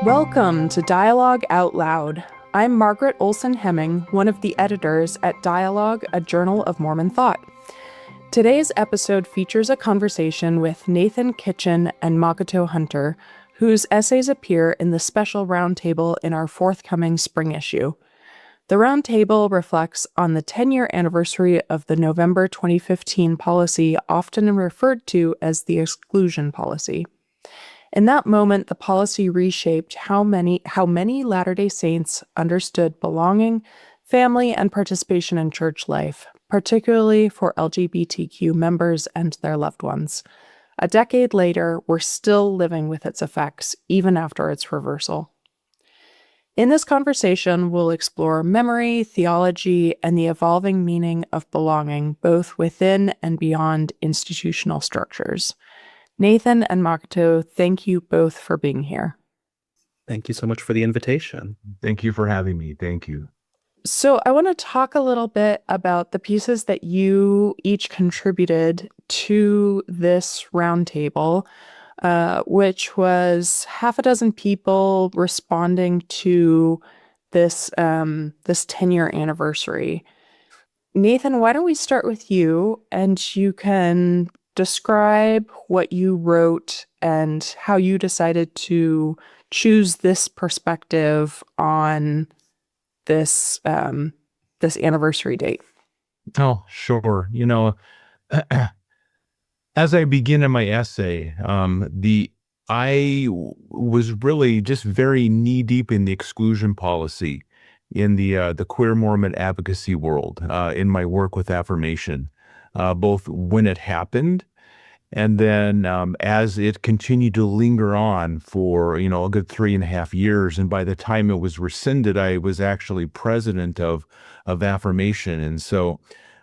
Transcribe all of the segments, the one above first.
Welcome to Dialogue Out Loud. I'm Margaret Olsen Hemming, one of the editors at Dialogue, a journal of Mormon thought. Today's episode features a conversation with Nathan Kitchen and Makoto Hunter, whose essays appear in the special roundtable in our forthcoming spring issue. The roundtable reflects on the 10-year anniversary of the November 2015 policy often referred to as the exclusion policy. In that moment, the policy reshaped how many Latter-day Saints understood belonging, family, and participation in church life, particularly for LGBTQ members and their loved ones. A decade later, we're still living with its effects, even after its reversal. In this conversation, we'll explore memory, theology, and the evolving meaning of belonging, both within and beyond institutional structures. Nathan and Makoto, thank you both for being here. Thank you so much for the invitation. Thank you for having me. Thank you. So I want to talk a little bit about the pieces that you each contributed to this roundtable, which was half a dozen people responding to this 10-year anniversary. Nathan, why don't we start with you, and you can describe what you wrote and how you decided to choose this perspective on this anniversary date. Oh, sure. As I begin in my essay, I was really just very knee deep in the exclusion policy in the queer Mormon advocacy world, in my work with affirmation, both when it happened and then as it continued to linger on for, a good 3.5 years. And by the time it was rescinded, I was actually president of affirmation. And so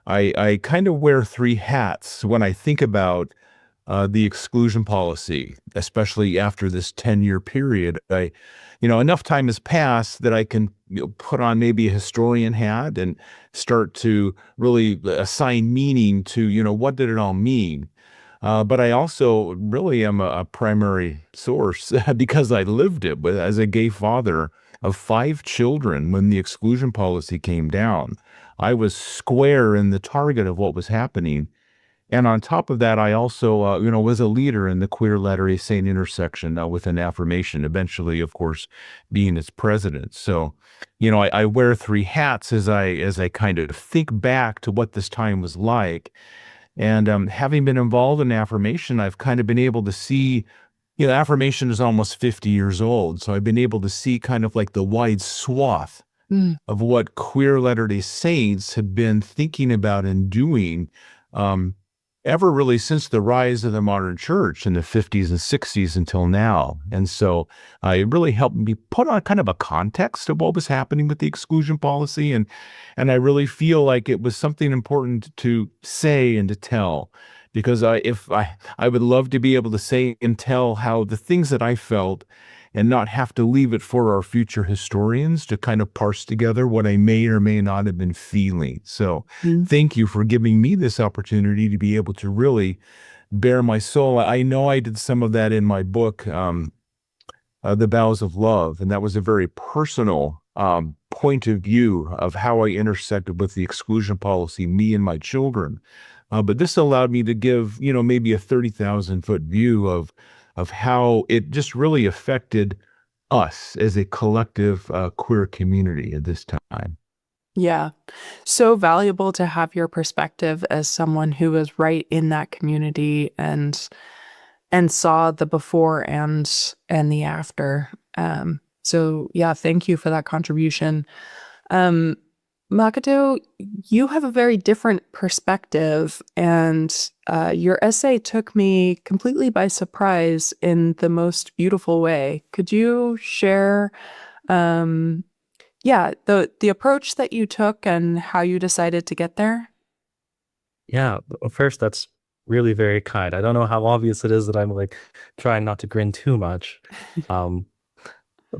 I kind of wear three hats when I think about the exclusion policy, especially after this 10-year period. Enough time has passed that I can put on maybe a historian hat and start to really assign meaning to, what did it all mean? But I also really am a primary source because I lived it as a gay father of 5 children when the exclusion policy came down. I was square in the target of what was happening. And on top of that, I also, was a leader in the queer Latter-day Saint intersection within affirmation, eventually, of course, being its president. So, I wear 3 hats as I kind of think back to what this time was like. And having been involved in affirmation, I've kind of been able to see, affirmation is almost 50 years old. So I've been able to see kind of like the wide swath of what queer Latter-day Saints have been thinking about and doing ever really since the rise of the modern church in the 50s and 60s until now. And so it really helped me put on kind of a context of what was happening with the exclusion policy. And I really feel like it was something important to say and to tell, because I would love to be able to say and tell how the things that I felt and not have to leave it for our future historians to kind of parse together what I may or may not have been feeling. So thank you for giving me this opportunity to be able to really bare my soul. I know I did some of that in my book, The Vows of Love, and that was a very personal point of view of how I intersected with the exclusion policy, me and my children. But this allowed me to give, maybe a 30,000-foot view of how it just really affected us as a collective queer community at this time. Yeah. So valuable to have your perspective as someone who was right in that community and saw the before and the after. So yeah, thank you for that contribution. Makoto, you have a very different perspective, and your essay took me completely by surprise in the most beautiful way. Could you share, the approach that you took and how you decided to get there? Yeah, first, that's really very kind. I don't know how obvious it is that I'm trying not to grin too much.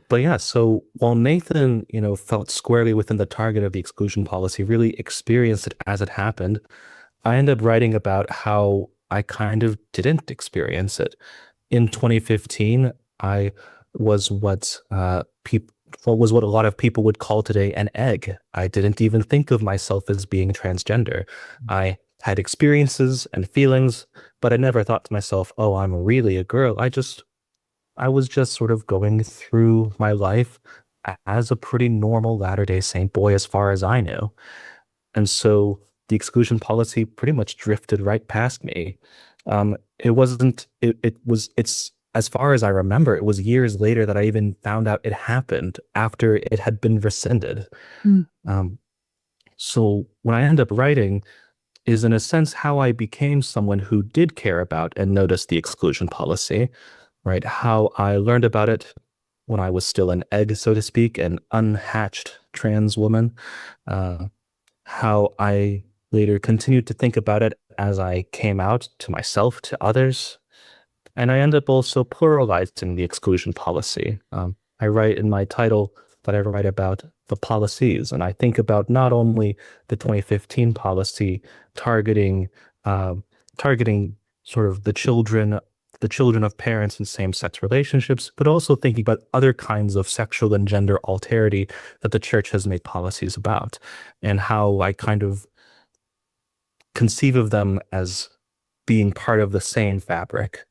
But yeah, so while Nathan, felt squarely within the target of the exclusion policy, really experienced it as it happened, I ended up writing about how I kind of didn't experience it. In 2015, I was what a lot of people would call today an egg. I didn't even think of myself as being transgender. I had experiences and feelings, but I never thought to myself, oh, I'm really a girl. I was just sort of going through my life as a pretty normal Latter-day Saint boy as far as I knew. And so the exclusion policy pretty much drifted right past me. It's as far as I remember, it was years later that I even found out it happened after it had been rescinded. So what I end up writing is in a sense how I became someone who did care about and notice the exclusion policy, right? How I learned about it when I was still an egg, so to speak, an unhatched trans woman. How I later continued to think about it as I came out to myself, to others. And I end up also pluralizing the exclusion policy. I write in my title that I write about the policies, and I think about not only the 2015 policy targeting sort of the children of parents in same-sex relationships, but also thinking about other kinds of sexual and gender alterity that the church has made policies about, and how I kind of conceive of them as being part of the same fabric.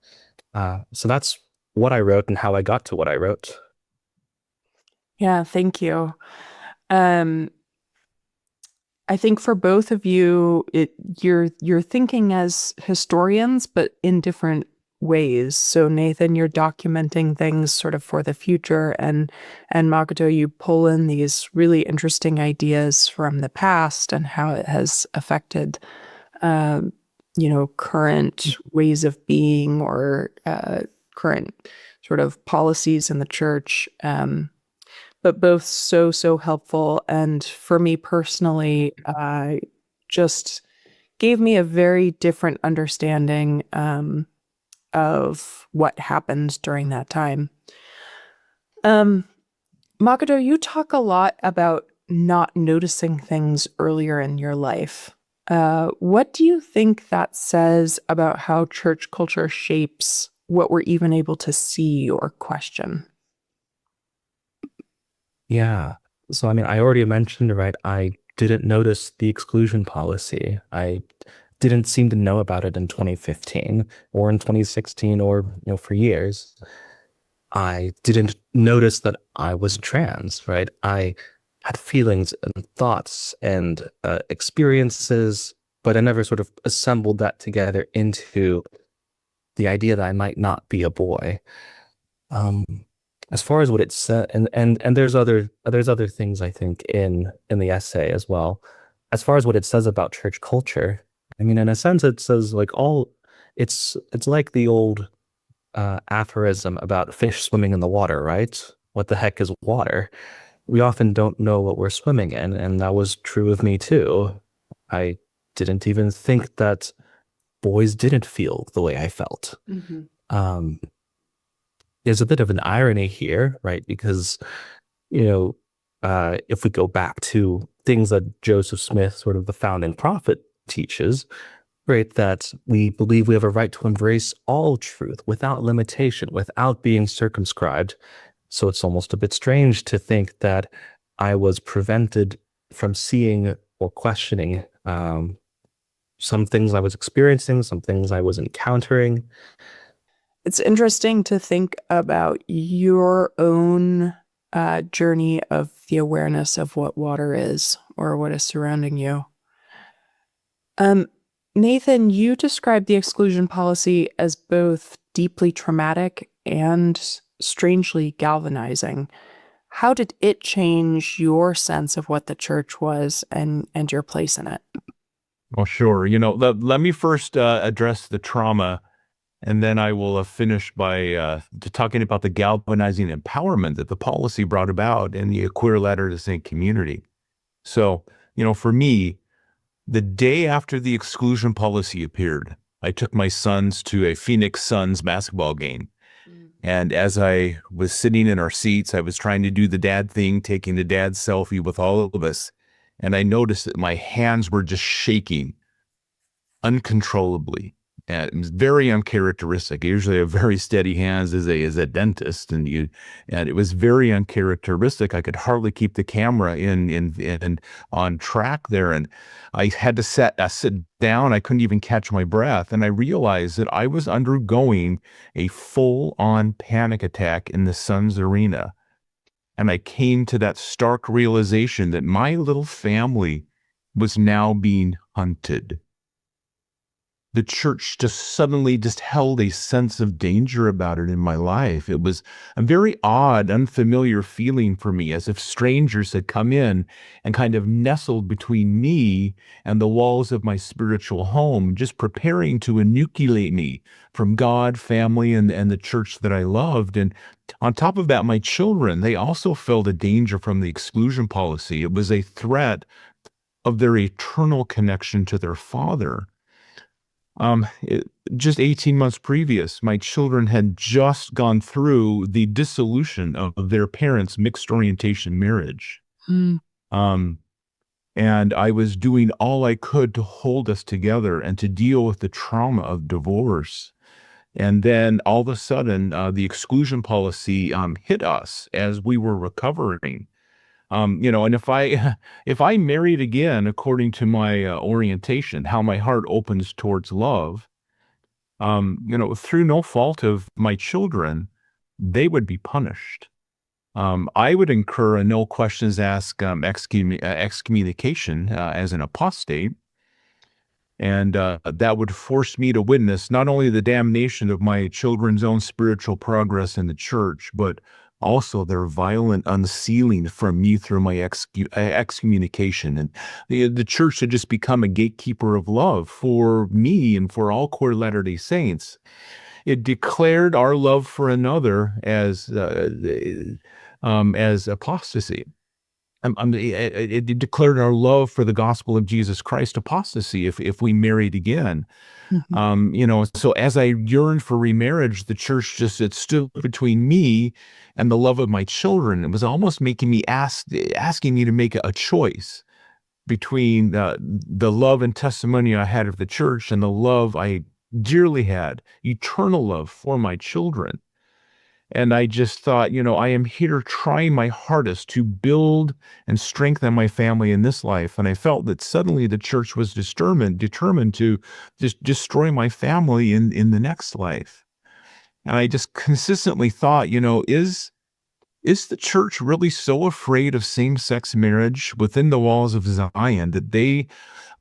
So that's what I wrote and how I got to what I wrote. Yeah, thank you. I think for both of you, you're thinking as historians, but in different ways. So Nathan, you're documenting things sort of for the future, and Makoto, you pull in these really interesting ideas from the past and how it has affected current ways of being or current sort of policies in the church. But both so helpful. And for me personally, just gave me a very different understanding of what happened during that time. Makoto, you talk a lot about not noticing things earlier in your life. What do you think that says about how church culture shapes what we're even able to see or question? Yeah. So, I mean, I already mentioned, right, I didn't notice the exclusion policy. I didn't seem to know about it in 2015 or in 2016 or, for years. I didn't notice that I was trans, right? I had feelings and thoughts and experiences, but I never sort of assembled that together into the idea that I might not be a boy. As far as what it said, and there's other things I think in the essay as well. As far as what it says about church culture, I mean, in a sense, it says like it's like the old aphorism about fish swimming in the water, right? What the heck is water? We often don't know what we're swimming in, and that was true of me too. I didn't even think that boys didn't feel the way I felt. There's a bit of an irony here, right? Because, if we go back to things that Joseph Smith, sort of the founding prophet, teaches, right, that we believe we have a right to embrace all truth without limitation, without being circumscribed. So it's almost a bit strange to think that I was prevented from seeing or questioning some things I was experiencing, some things I was encountering. It's interesting to think about your own journey of the awareness of what water is or what is surrounding you. Nathan, you described the exclusion policy as both deeply traumatic and strangely galvanizing. How did it change your sense of what the church was and your place in it? Well, sure. Let me first address the trauma, and then I will finish by talking about the galvanizing empowerment that the policy brought about in the queer Latter-day Saint community. So, for me, the day after the exclusion policy appeared, I took my sons to a Phoenix Suns basketball game. And as I was sitting in our seats, I was trying to do the dad thing, taking the dad selfie with all of us. And I noticed that my hands were just shaking uncontrollably. And it was very uncharacteristic. Usually, have very steady hands as a dentist, and it was very uncharacteristic. I could hardly keep the camera in on track there, and I had to sit down. I couldn't even catch my breath, and I realized that I was undergoing a full-on panic attack in the Suns arena. And I came to that stark realization that my little family was now being hunted. The church just suddenly just held a sense of danger about it in my life. It was a very odd, unfamiliar feeling for me, as if strangers had come in and kind of nestled between me and the walls of my spiritual home, just preparing to inoculate me from God, family, and the church that I loved. And on top of that, my children, they also felt a danger from the exclusion policy. It was a threat of their eternal connection to their father. Just 18 months previous, my children had just gone through the dissolution of their parents' mixed orientation marriage. Mm. And I was doing all I could to hold us together and to deal with the trauma of divorce. And then all of a sudden, the exclusion policy hit us as we were recovering. And if I married again, according to my orientation, how my heart opens towards love, through no fault of my children, they would be punished. I would incur a no questions asked excommunication as an apostate. And that would force me to witness not only the damnation of my children's own spiritual progress in the church, but also their violent unsealing from me through my excommunication. And the church had just become a gatekeeper of love for me and for all queer Latter-day Saints. It declared our love for another as apostasy. It declared our love for the gospel of Jesus Christ apostasy if we married again. Mhm. So as I yearned for remarriage, the church it stood between me and the love of my children. It was almost making me asking me to make a choice between the love and testimony I had of the church and the love I dearly had, eternal love for my children. And I just thought, I am here trying my hardest to build and strengthen my family in this life. And I felt that suddenly the church was determined to just destroy my family in the next life. And I just consistently thought, is the church really so afraid of same-sex marriage within the walls of Zion that they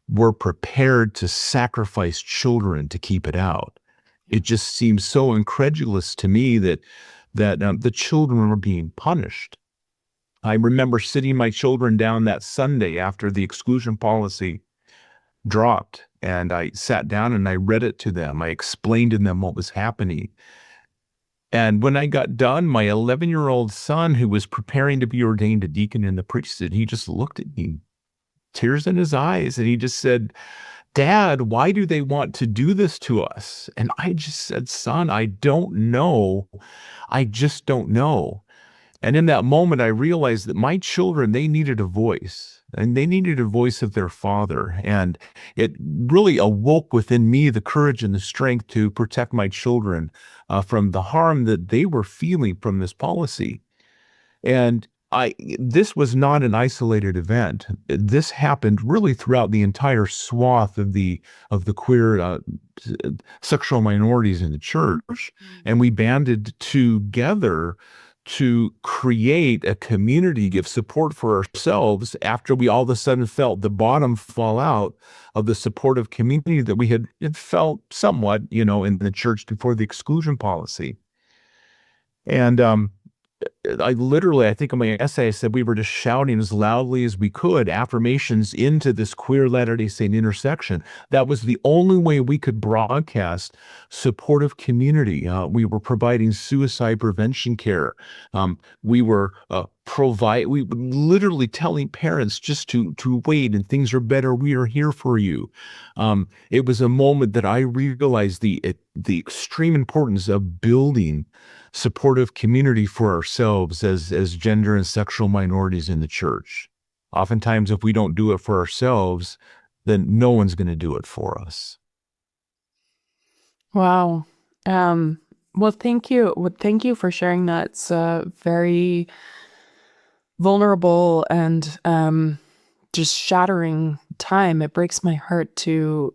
were prepared to sacrifice children to keep it out? It just seems so incredulous to me that the children were being punished. I remember sitting my children down that Sunday after the exclusion policy dropped, and I sat down and I read it to them. I explained to them what was happening. And when I got done, my 11-year-old son, who was preparing to be ordained a deacon in the priesthood, he just looked at me, tears in his eyes, and he just said, "Dad, why do they want to do this to us?" And I just said, "Son, I don't know. I just don't know." And in that moment, I realized that my children, they needed a voice, and they needed a voice of their father. And it really awoke within me the courage and the strength to protect my children from the harm that they were feeling from this policy. And this was not an isolated event. This happened really throughout the entire swath of the queer sexual minorities in the church. And we banded together to create a community of support for ourselves after we all of a sudden felt the bottom fall out of the supportive community that we had felt somewhat, in the church before the exclusion policy. And I think in my essay, I said we were just shouting as loudly as we could affirmations into this queer Latter-day Saint intersection. That was the only way we could broadcast supportive community. We were providing suicide prevention care. We were literally telling parents just to wait and things are better. We are here for you. It was a moment that I realized the extreme importance of building supportive community for ourselves as gender and sexual minorities in the church. Oftentimes, if we don't do it for ourselves, then no one's going to do it for us. Wow. Well, thank you. Well, thank you for sharing that. It's very vulnerable and just shattering time. It breaks my heart to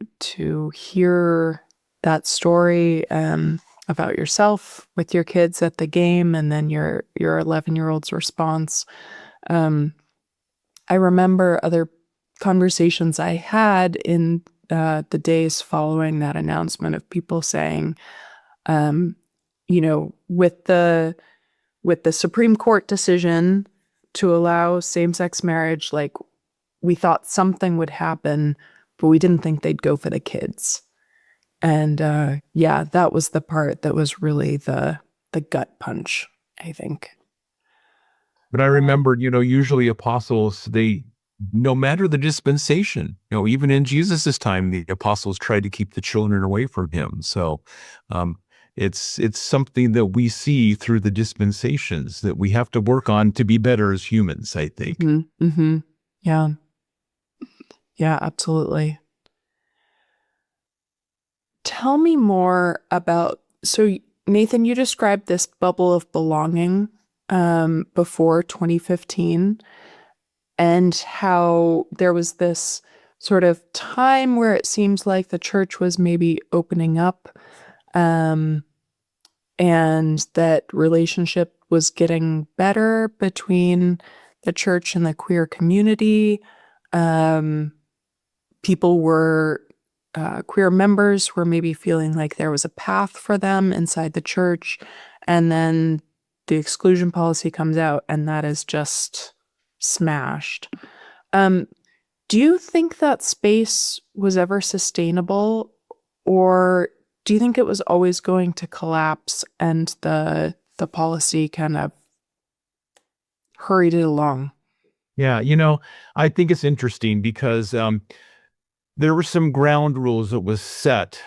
hear that story about yourself with your kids at the game, and then your 11-year-old's response. I remember other conversations I had in the days following that announcement of people saying, with the Supreme Court decision to allow same-sex marriage, like, we thought something would happen, but we didn't think they'd go for the kids. And yeah, that was the part that was really the gut punch, I think. But I remember, usually apostles, no matter the dispensation, even in Jesus's time, the apostles tried to keep the children away from him. So, it's something that we see through the dispensations that we have to work on to be better as humans, I think. Mm-hmm. Mm-hmm. Yeah. Yeah, absolutely. Tell me more about, so Nathan, you described this bubble of belonging before 2015, and how there was this sort of time where it seems like the church was maybe opening up, and that relationship was getting better between the church and the queer community. People were, queer members were maybe feeling like there was a path for them inside the church. And then the exclusion policy comes out, and that is just smashed. Do you think that space was ever sustainable, or do you think it was always going to collapse and the policy kind of hurried it along? Yeah, I think it's interesting because there were some ground rules that was set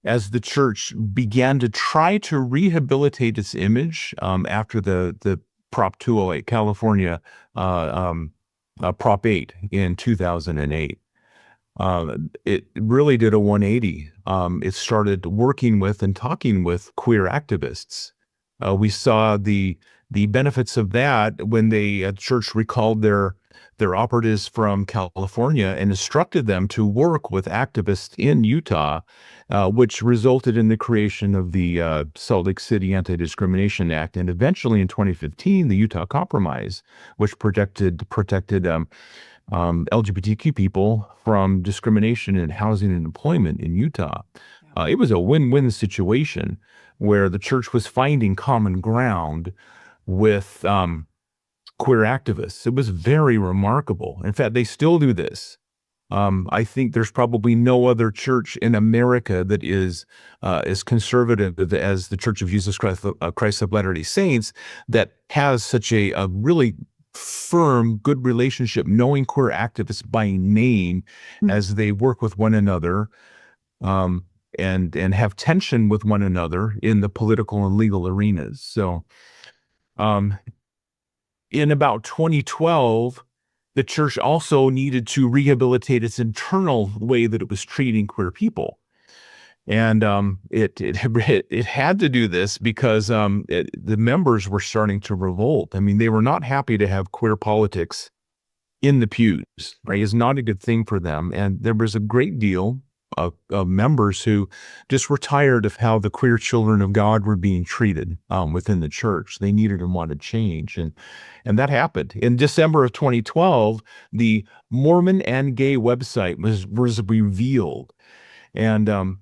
as the church began to try to rehabilitate its image after the Prop 208, California Prop 8 in 2008. It really did a 180. It started working with and talking with queer activists. We saw the benefits of that when the church recalled their operatives from California and instructed them to work with activists in Utah, which resulted in the creation of the Salt Lake City Anti-Discrimination Act, and eventually in 2015, the Utah Compromise, which protected LGBTQ people from discrimination in housing and employment in Utah. It was a win-win situation where the church was finding common ground with queer activists. It was very remarkable. In fact, they still do this. I think there's probably no other church in America that is as conservative as the Church of Jesus Christ of Latter-day Saints, that has such a really firm, good relationship, knowing queer activists by name as they work with one another, and have tension with one another in the political and legal arenas. So, in about 2012, the church also needed to rehabilitate its internal way that it was treating queer people. And it had to do this because the members were starting to revolt. I mean, they were not happy to have queer politics in the pews, right? It's not a good thing for them. And there was a great deal of members who just were tired of how the queer children of God were being treated within the church. They needed and wanted change. And that happened. In December of 2012, the Mormon and Gay website was revealed. And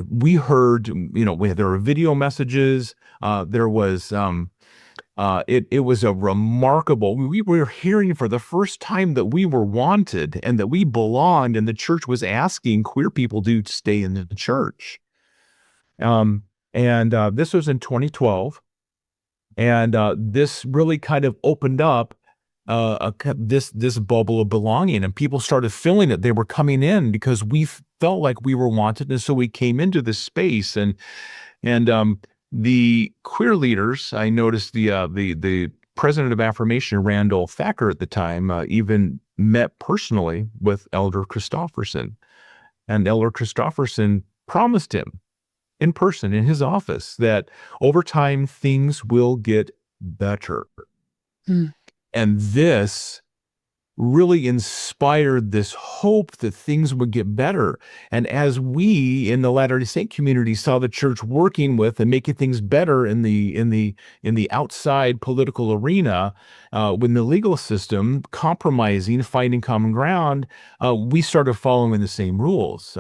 we heard, there were video messages. There was, it was a remarkable, we were hearing for the first time that we were wanted and that we belonged, and the church was asking queer people to stay in the church. And this was in 2012. And this really kind of opened up this bubble of belonging, and people started feeling it. They were coming in because we felt like we were wanted, and so we came into this space. And the queer leaders, I noticed the president of Affirmation, Randall Thacker, at the time, even met personally with Elder Christofferson, and Elder Christofferson promised him in person in his office that over time things will get better. Hmm. And this really inspired this hope that things would get better. And as we in the Latter-day Saint community saw the church working with and making things better in the outside political arena, when the legal system compromising, finding common ground, we started following the same rules.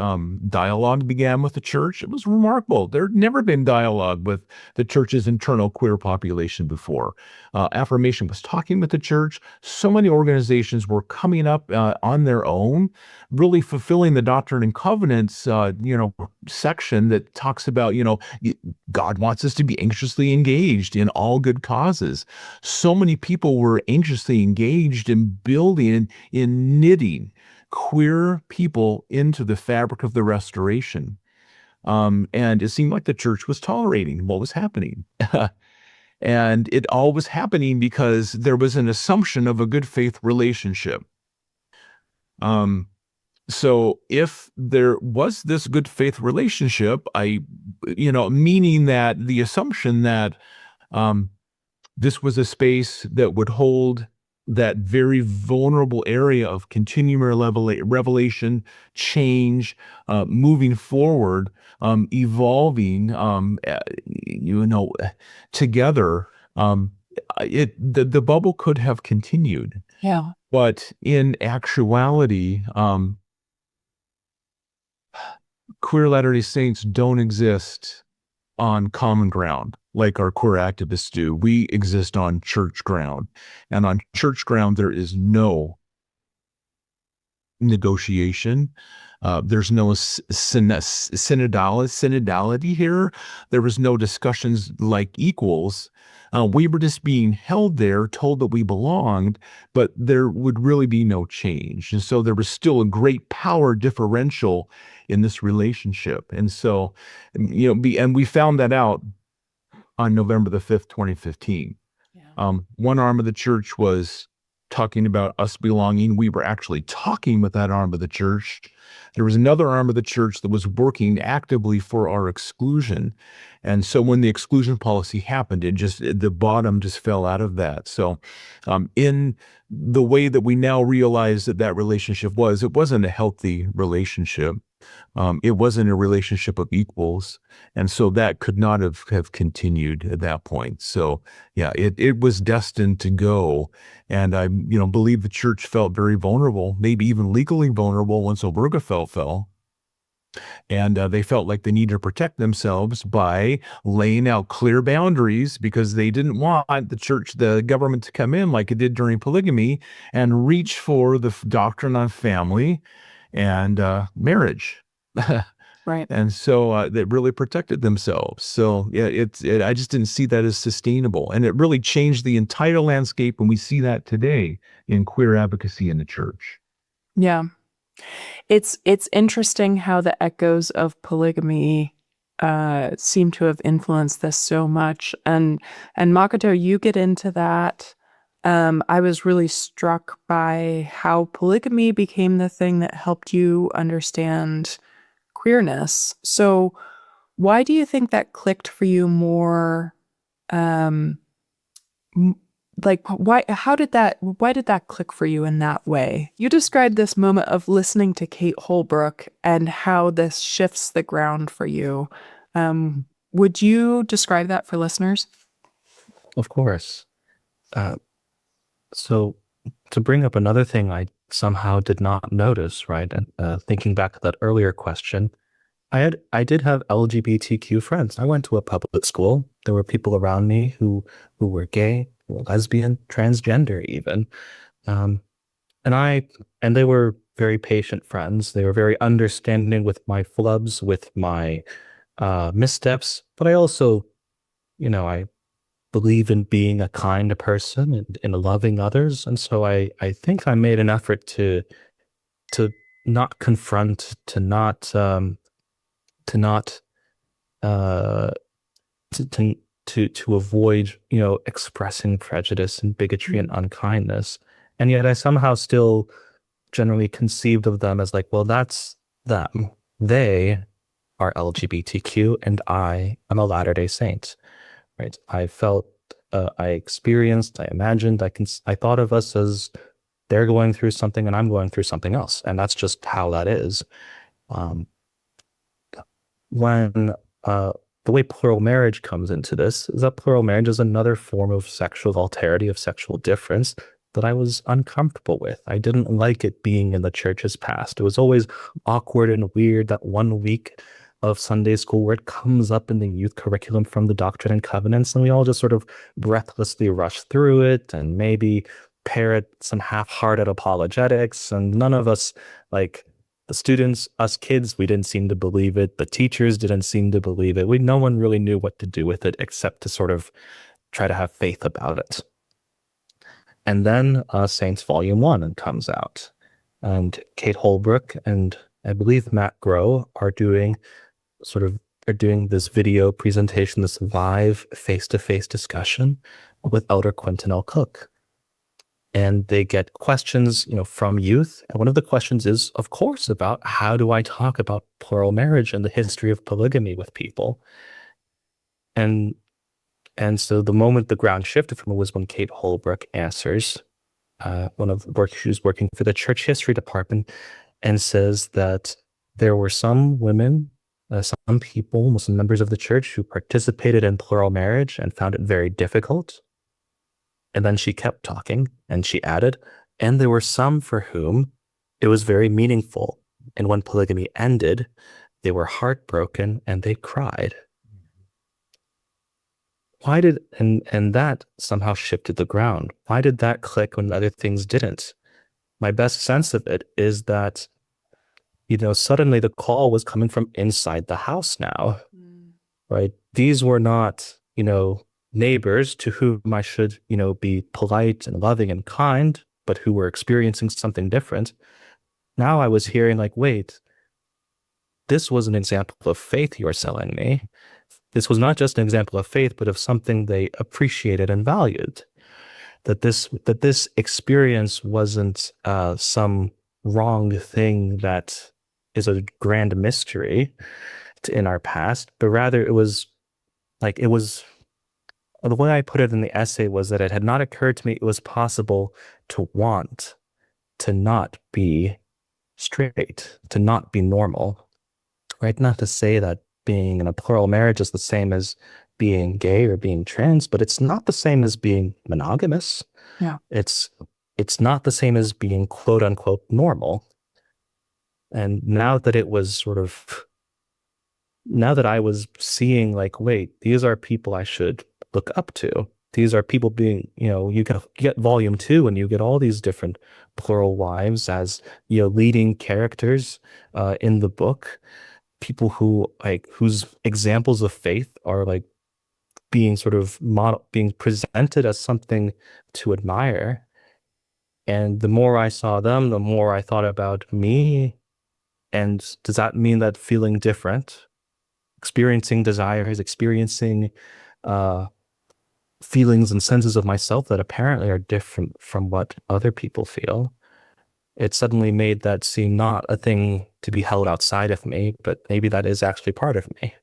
Dialogue began with the church. It was remarkable. There had never been dialogue with the church's internal queer population before. Affirmation was talking with the church. So many organizations were coming up on their own, really fulfilling the Doctrine and Covenants, section that talks about, God wants us to be anxiously engaged in all good causes. So many people were anxiously engaged in building, in knitting queer people into the fabric of the restoration. And it seemed like the church was tolerating what was happening. And it all was happening because there was an assumption of a good faith relationship. So if there was this good faith relationship, meaning that the assumption that this was a space that would hold that very vulnerable area of continuing revelation, change, moving forward, evolving, together, the bubble could have continued. Yeah. But in actuality, queer Latter-day Saints don't exist on common ground like our queer activists do. We exist on church ground. And on church ground, there is no negotiation. There's no synodality here. There was no discussions like equals. We were just being held there, told that we belonged, but there would really be no change. And so there was still a great power differential in this relationship. And so, and we found that out on November the 5th, 2015. Yeah. One arm of the church was talking about us belonging. We were actually talking with that arm of the church. There was another arm of the church that was working actively for our exclusion. And so when the exclusion policy happened, the bottom just fell out of that. So in the way that we now realize that relationship it wasn't a healthy relationship. It wasn't a relationship of equals. And so that could not have continued at that point. So yeah, it was destined to go. And I, believe the church felt very vulnerable, maybe even legally vulnerable once Obergefell fell. And they felt like they needed to protect themselves by laying out clear boundaries because they didn't want the government to come in like it did during polygamy and reach for the doctrine on family and marriage. Right. And so they really protected themselves. So yeah, I just didn't see that as sustainable. And it really changed the entire landscape. And we see that today in queer advocacy in the church. Yeah. It's interesting how the echoes of polygamy seem to have influenced this so much. And Makoto, you get into that. I was really struck by how polygamy became the thing that helped you understand queerness. So why do you think that clicked for you more? Why did that click for you in that way? You described this moment of listening to Kate Holbrook and how this shifts the ground for you. Would you describe that for listeners? Of course. So to bring up another thing I somehow did not notice, right? And thinking back to that earlier question, I did have LGBTQ friends. I went to a public school. There were people around me who were gay, lesbian, transgender even. And they were very patient friends. They were very understanding with my flubs, with my missteps. But I also, I believe in being a kind person and in loving others. And so I think I made an effort to not confront, to avoid, expressing prejudice and bigotry and unkindness. And yet I somehow still generally conceived of them as like, well, that's them. They are LGBTQ, and I am a Latter-day Saint, right? I felt, I experienced, I imagined, I thought of us as they're going through something and I'm going through something else. And that's just how that is. Um, when the way plural marriage comes into this is that plural marriage is another form of sexual alterity, of sexual difference that I was uncomfortable with. I didn't like it being in the church's past. It was always awkward and weird that one week of Sunday school where it comes up in the youth curriculum from the Doctrine and Covenants, and we all just sort of breathlessly rush through it and maybe parrot some half-hearted apologetics, and none of us, like the students, us kids, we didn't seem to believe it. The teachers didn't seem to believe it. No one really knew what to do with it except to sort of try to have faith about it. And then Saints Volume 1 comes out. And Kate Holbrook and I believe Matt Groh are doing this video presentation, this live face-to-face discussion with Elder Quentin L. Cook. And they get questions, from youth. And one of the questions is, of course, about how do I talk about plural marriage and the history of polygamy with people? And so the moment the ground shifted from it was when Kate Holbrook answers, she was working for the church history department, and says that there were some women, some people, Muslim members of the church, who participated in plural marriage and found it very difficult. And then she kept talking and she added, and there were some for whom it was very meaningful. And when polygamy ended, they were heartbroken and they cried. Why did, and that somehow shifted the ground. Why did that click when other things didn't? My best sense of it is that, suddenly the call was coming from inside the house now, right? These were not, neighbors to whom I should, be polite and loving and kind, but who were experiencing something different. Now I was hearing like, wait, this was an example of faith you're selling me. This was not just an example of faith, but of something they appreciated and valued. That this experience wasn't some wrong thing that is a grand mystery in our past, but rather it was the way I put it in the essay was that it had not occurred to me it was possible to want to not be straight, to not be normal, right? Not to say that being in a plural marriage is the same as being gay or being trans, but it's not the same as being monogamous. Yeah. It's not the same as being quote unquote normal. And now that I was seeing like, wait, these are people I should look up to. These are people being, you get volume 2 and you get all these different plural wives as, leading characters in the book. People who whose examples of faith are like being sort of being presented as something to admire. And the more I saw them, the more I thought about me. And does that mean that feeling different, experiencing desires, experiencing feelings and senses of myself that apparently are different from what other people feel, it suddenly made that seem not a thing to be held outside of me, but maybe that is actually part of me.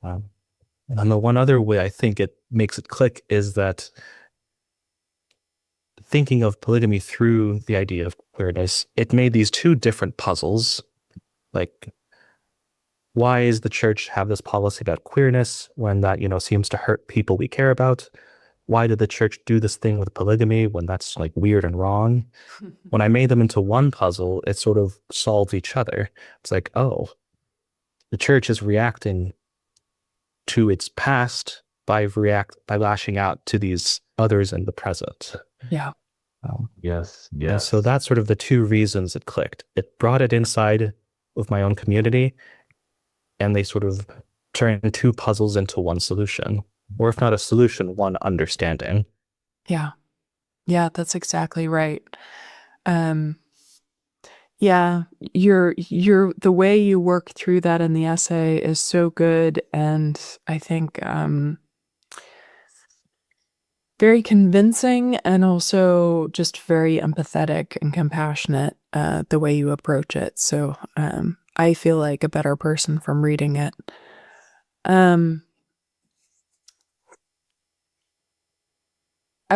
And the one other way I think it makes it click is that thinking of polygamy through the idea of queerness, it made these two different puzzles. Like, why is the church have this policy about queerness when that, seems to hurt people we care about? Why did the church do this thing with polygamy when that's like weird and wrong? When I made them into one puzzle, it sort of solved each other. It's like, oh, the church is reacting to its past by lashing out to these others in the present. Yeah. Yes. And so that's sort of the two reasons it clicked. It brought it inside of my own community, and they sort of turned two puzzles into one solution, or if not a solution, one understanding. Yeah. Yeah, that's exactly right. Yeah, the way you work through that in the essay is so good, and I think very convincing, and also just very empathetic and compassionate, the way you approach it. So I feel like a better person from reading it. I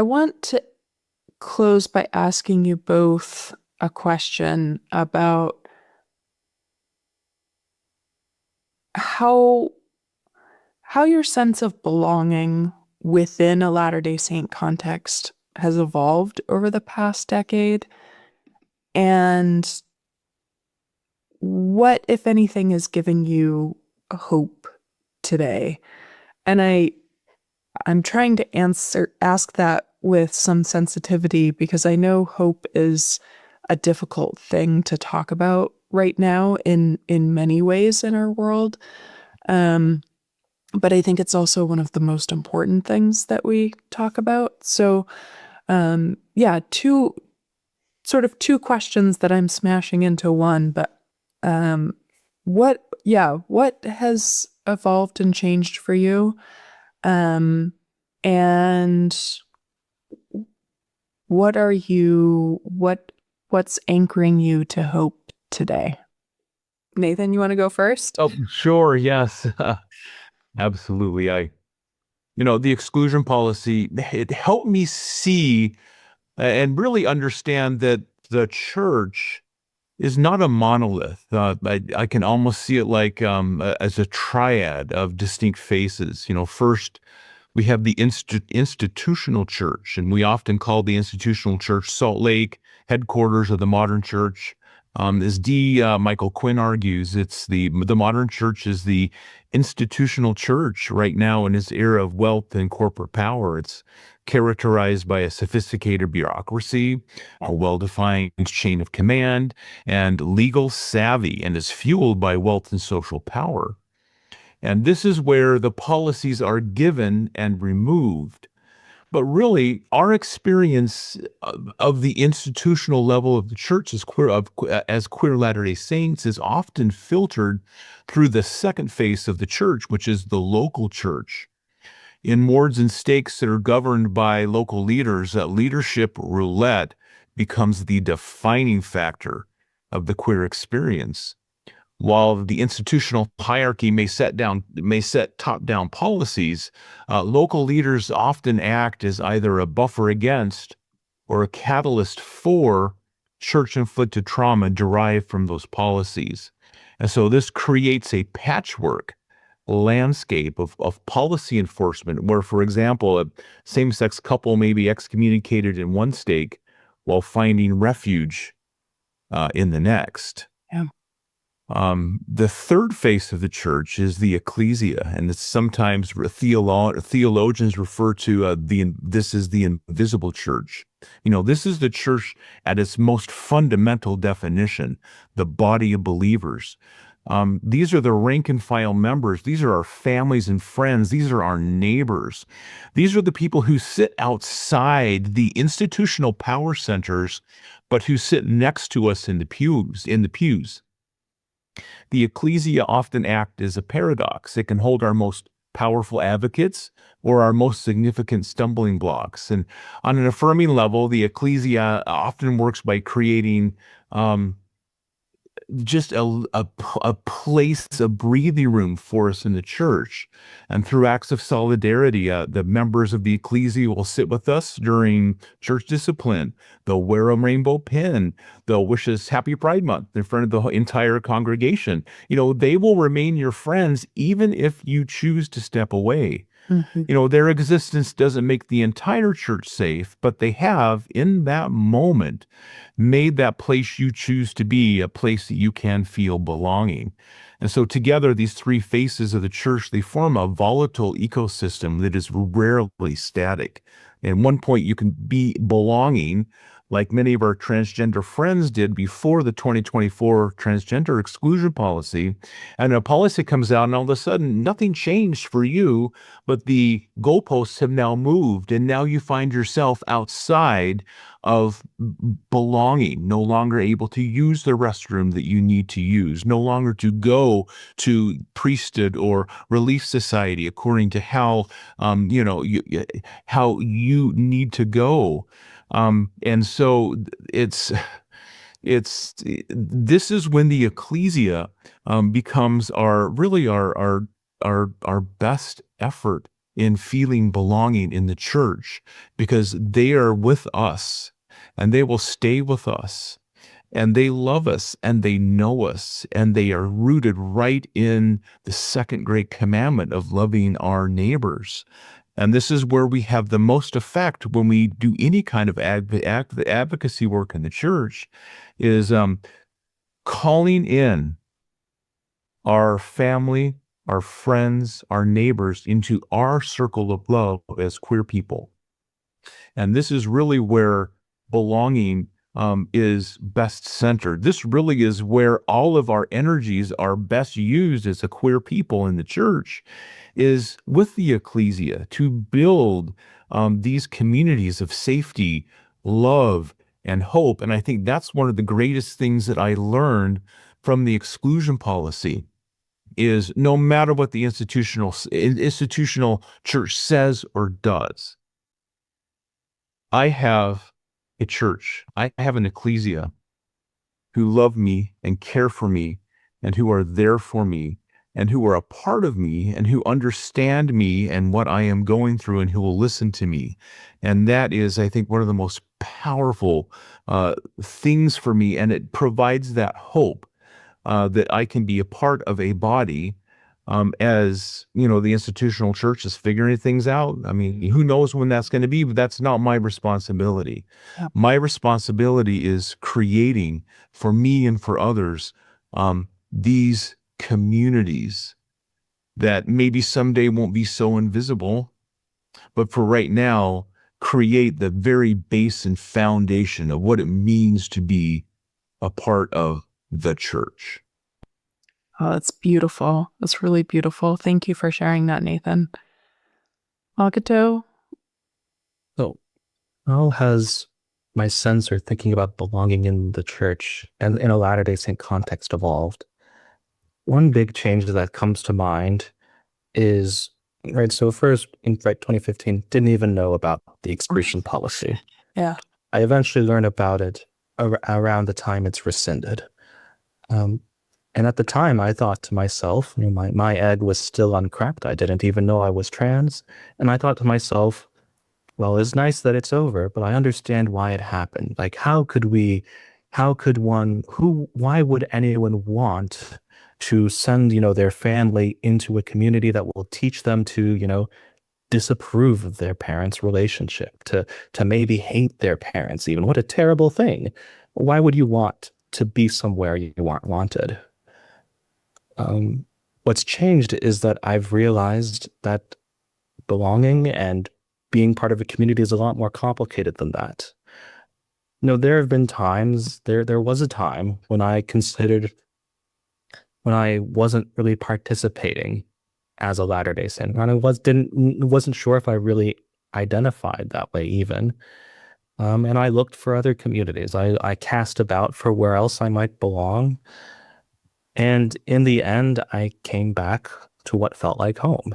want to close by asking you both a question about how your sense of belonging within a Latter-day Saint context has evolved over the past decade, and what, if anything, is giving you hope today. And I'm trying to ask that with some sensitivity, because I know hope is a difficult thing to talk about right now in many ways in our world. But I think it's also one of the most important things that we talk about. So, yeah, two questions that I'm smashing into one, but what has evolved and changed for you? And what's anchoring you to hope today? Nathan, you want to go first? Oh, sure. Yes. Absolutely. The exclusion policy, it helped me see and really understand that the church is not a monolith. I can almost see it like as a triad of distinct faces. First, we have the institutional church, and we often call the institutional church Salt Lake, headquarters of the modern church. As Michael Quinn argues, it's the modern church is the institutional church right now in this era of wealth and corporate power. It's characterized by a sophisticated bureaucracy, a well-defined chain of command, and legal savvy, and is fueled by wealth and social power. And this is where the policies are given and removed. But really, our experience of the institutional level of the church as queer Latter-day Saints is often filtered through the second face of the church, which is the local church. In wards and stakes that are governed by local leaders, that leadership roulette becomes the defining factor of the queer experience. While the institutional hierarchy may set top-down policies, local leaders often act as either a buffer against or a catalyst for church-inflicted trauma derived from those policies. And so this creates a patchwork landscape of policy enforcement where, for example, a same-sex couple may be excommunicated in one stake while finding refuge in the next. Yeah. The third face of the church is the ecclesia, and it's sometimes theologians refer to this is the invisible church. This is the church at its most fundamental definition, the body of believers. These are the rank and file members. These are our families and friends. These are our neighbors. These are the people who sit outside the institutional power centers, but who sit next to us in the pews. The ecclesia often act as a paradox. It can hold our most powerful advocates or our most significant stumbling blocks. And on an affirming level, the ecclesia often works by creating just a place, a breathing room for us in the church. And through acts of solidarity, the members of the ecclesia will sit with us during church discipline. They'll wear a rainbow pin. They'll wish us Happy Pride Month in front of the entire congregation. They will remain your friends even if you choose to step away. Mm-hmm. Their existence doesn't make the entire church safe, but they have, in that moment, made that place you choose to be a place that you can feel belonging. And so together, these three faces of the church, they form a volatile ecosystem that is rarely static. At one point, you can be belonging, like many of our transgender friends did before the 2024 transgender exclusion policy. And a policy comes out, and all of a sudden, nothing changed for you, but the goalposts have now moved, and now you find yourself outside of belonging, no longer able to use the restroom that you need to use, no longer to go to priesthood or relief society according to how how you need to go. And so it's This is when the ecclesia becomes our best effort in feeling belonging in the church, because they are with us and they will stay with us and they love us and they know us and they are rooted right in the second great commandment of loving our neighbors. And this is where we have the most effect when we do any kind of advocacy work in the church, is calling in our family, our friends, our neighbors into our circle of love as queer people. And this is really where belonging is best centered. This really is where all of our energies are best used as a queer people in the church, is with the ecclesia to build these communities of safety, love, and hope. And I think that's one of the greatest things that I learned from the exclusion policy, is no matter what the institutional church says or does, I have a church, I have an ecclesia who love me and care for me and who are there for me and who are a part of me and who understand me and what I am going through and who will listen to me. And that is, I think, one of the most powerful things for me. And it provides that hope that I can be a part of a body, as the institutional church is figuring things out. I mean, who knows when that's going to be, but that's not my responsibility. Yeah. My responsibility is creating for me and for others these communities that maybe someday won't be so invisible, but for right now, create the very base and foundation of what it means to be a part of the church. Oh, that's beautiful. That's really beautiful. Thank you for sharing that, Nathan. Makoto? So, how has my sense or thinking about belonging in the church and in a Latter-day Saint context evolved? One big change that comes to mind is, right, so first in 2015, didn't even know about the exclusion policy. Yeah. I eventually learned about it around the time it's rescinded. And at the time, I thought to myself, my egg was still uncracked. I didn't even know I was trans. And I thought to myself, well, it's nice that it's over, but I understand why it happened. Like, why would anyone want to send, their family into a community that will teach them to, disapprove of their parents' relationship, to maybe hate their parents even? What a terrible thing. Why would you want to be somewhere you aren't wanted? What's changed is that I've realized that belonging and being part of a community is a lot more complicated than that. There have been times, there was a time when I wasn't really participating as a Latter-day Saint, and I wasn't sure if I really identified that way even. And I looked for other communities. I cast about for where else I might belong. And in the end, I came back to what felt like home.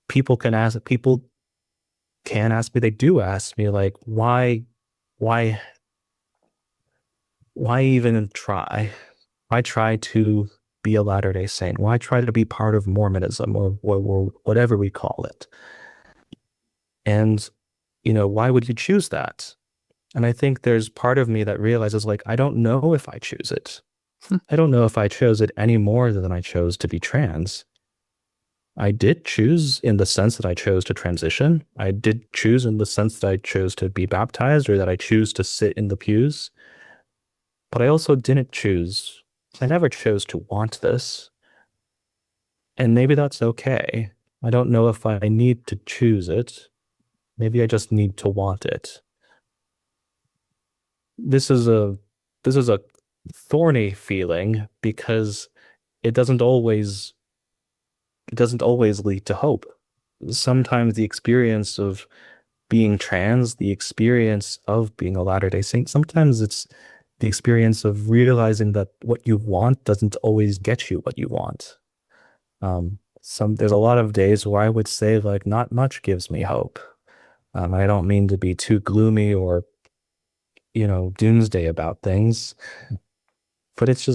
People can ask me, they do ask me, like, why even try? Why try to be a Latter-day Saint? Why try to be part of Mormonism or whatever we call it? And, why would you choose that? And I think there's part of me that realizes, like, I don't know if I choose it. I don't know if I chose it any more than I chose to be trans. I did choose in the sense that I chose to transition. I did choose in the sense that I chose to be baptized or that I choose to sit in the pews. But I also didn't choose. I never chose to want this. And maybe that's okay. I don't know if I need to choose it. Maybe I just need to want it. This is a thorny feeling because it doesn't always lead to hope. Sometimes the experience of being trans, the experience of being a Latter-day Saint, sometimes it's the experience of realizing that what you want doesn't always get you what you want. There's a lot of days where I would say, like, not much gives me hope. I don't mean to be too gloomy or doomsday about things, but it's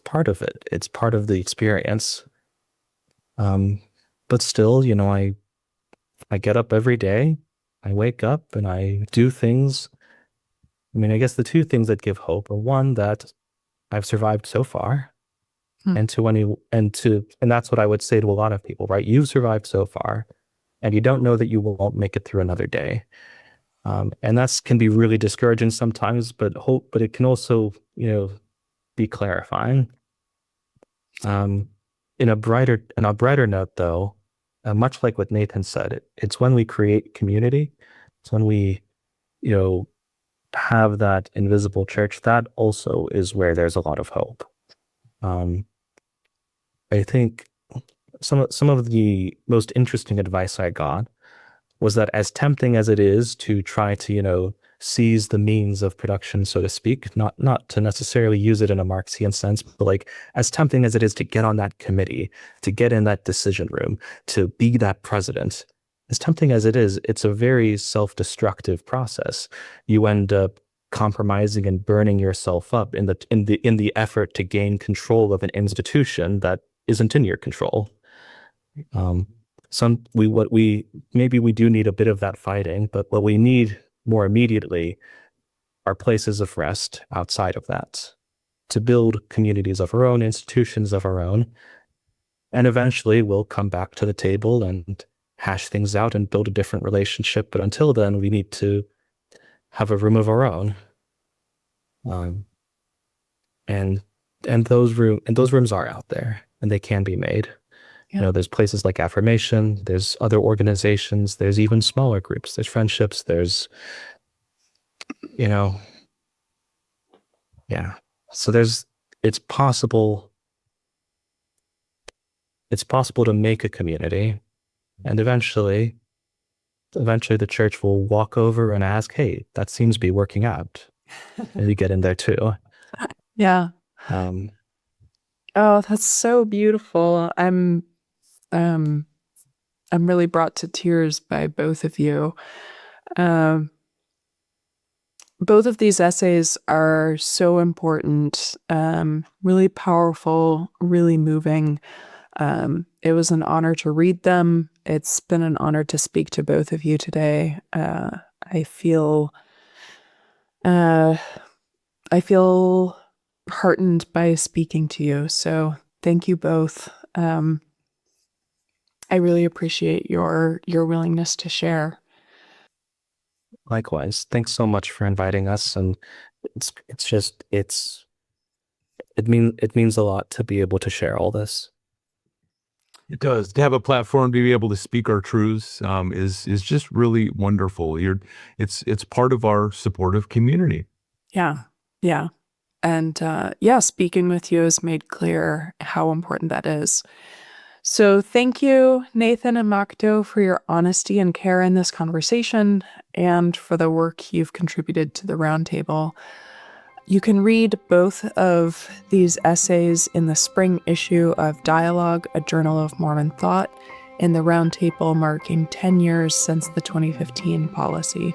part of it. It's part of the experience. But still, I get up every day, I wake up and I do things. I guess the two things that give hope are, one, that I've survived so far. And that's what I would say to a lot of people, right? You've survived so far and you don't know that you won't make it through another day. And that can be really discouraging sometimes, but it can also, be clarifying. In a brighter note, though, much like what Nathan said, it's when we create community, it's when we, have that invisible church, that also is where there's a lot of hope. I think some of the most interesting advice I got was that, as tempting as it is to try to, seize the means of production, so to speak, not to necessarily use it in a Marxian sense, but like, as tempting as it is to get on that committee, to get in that decision room, to be that president, as tempting as it is, it's a very self-destructive process. You end up compromising and burning yourself up in the effort to gain control of an institution that isn't in your control. Maybe we do need a bit of that fighting, but what we need more immediately are places of rest outside of that, to build communities of our own, institutions of our own, and eventually we'll come back to the table and hash things out and build a different relationship. But until then, we need to have a room of our own. And those rooms are out there and they can be made. Yeah. There's places like Affirmation, there's other organizations, there's even smaller groups, there's friendships, there's, yeah. So it's possible to make a community, and eventually the church will walk over and ask, hey, that seems to be working out. And you get in there too. Yeah. Oh, that's so beautiful. I'm really brought to tears by both of you. Both of these essays are so important, really powerful, really moving. It was an honor to read them. It's been an honor to speak to both of you today. I feel heartened by speaking to you. So thank you both. I really appreciate your willingness to share. Likewise. Thanks so much for inviting us. And it means a lot to be able to share all this. It does. To have a platform to be able to speak our truths is just really wonderful. It's part of our supportive community. Yeah. And speaking with you has made clear how important that is. So thank you, Nathan and Makoto, for your honesty and care in this conversation and for the work you've contributed to the roundtable. You can read both of these essays in the spring issue of Dialogue, a Journal of Mormon Thought, in the roundtable marking 10 years since the 2015 policy.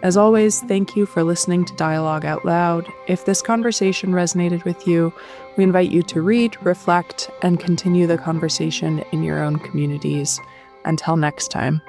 As always, thank you for listening to Dialogue Out Loud. If this conversation resonated with you, we invite you to read, reflect, and continue the conversation in your own communities. Until next time.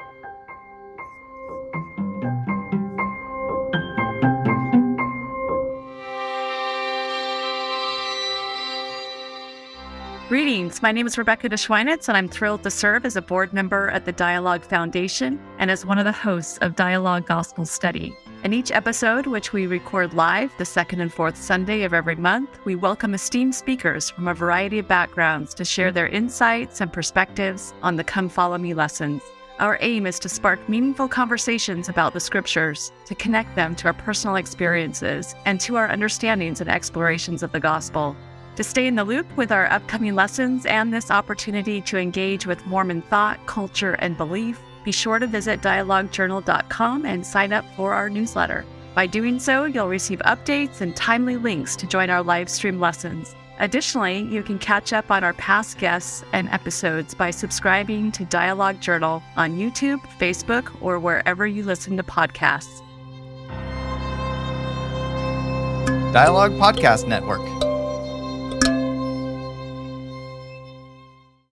Greetings, my name is Rebecca DeSchweinitz, and I'm thrilled to serve as a board member at the Dialogue Foundation and as one of the hosts of Dialogue Gospel Study. In each episode, which we record live the second and fourth Sunday of every month, we welcome esteemed speakers from a variety of backgrounds to share their insights and perspectives on the Come Follow Me lessons. Our aim is to spark meaningful conversations about the scriptures, to connect them to our personal experiences and to our understandings and explorations of the gospel. To stay in the loop with our upcoming lessons and this opportunity to engage with Mormon thought, culture, and belief, be sure to visit dialoguejournal.com and sign up for our newsletter. By doing so, you'll receive updates and timely links to join our live stream lessons. Additionally, you can catch up on our past guests and episodes by subscribing to Dialogue Journal on YouTube, Facebook, or wherever you listen to podcasts. Dialogue Podcast Network.